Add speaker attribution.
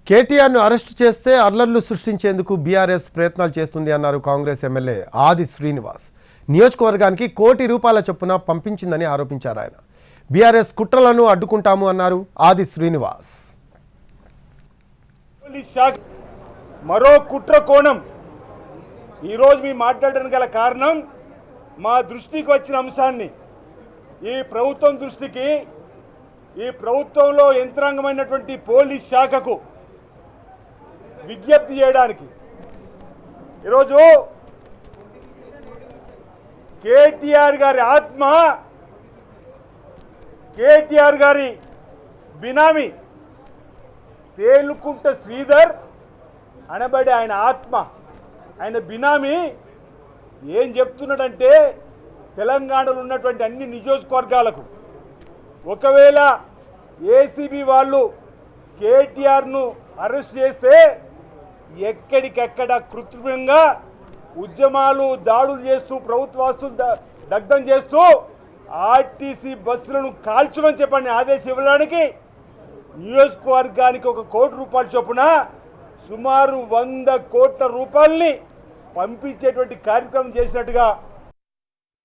Speaker 1: కేటీఆర్ను arrest చేస్తే అల్లర్లు సృష్టించేందుకు బీఆర్ఎస్ ప్రయత్నాలు చేస్తుంది అన్నారు కాంగ్రెస్ ఎమ్మెల్యే ఆది శ్రీనివాస్. నియోజకవర్గానికి ₹1 కోటి చొప్పున పంపించిందని ఆరోపించారు ఆయన. బీఆర్ఎస్ కుట్రలను అడ్డుకుంటాము అన్నారు ఆది శ్రీనివాస్.
Speaker 2: మరో కుట్ర కోణం ఈరోజు మీ మాట్లాడడానికి గల కారణం మా దృష్టికి వచ్చిన అంశాన్ని ఈ ప్రభుత్వం దృష్టికి ఈ ప్రభుత్వంలో యంత్రాంగమైనటువంటి పోలీస్ శాఖకు విజ్ఞప్తి చేయడానికి ఈరోజు కేటీఆర్ గారి ఆత్మ కేటీఆర్ గారి బినామీ తేలుకుంట శ్రీధర్ అనబడే ఆయన ఆత్మ ఆయన బినామీ ఏం చెప్తున్నాడంటే తెలంగాణలో ఉన్నటువంటి అన్ని నియోజకవర్గాలకు ఒకవేళ ఏసీబీ వాళ్ళు కేటీఆర్ను అరెస్ట్ చేస్తే ఎక్కడికెక్కడ కృత్రిమంగా ఉద్యమాలు దాడులు చేస్తూ ప్రభుత్వ ఆస్తులు దగ్ధం చేస్తూ ఆర్టీసీ బస్సులను కాల్చమని చెప్పని ఆదేశం ఇవ్వడానికి నియోజకవర్గానికి ₹1 కోటి చొప్పున సుమారు 100 కోట్ల రూపాయలని పంపించేటువంటి కార్యక్రమం చేసినట్టుగా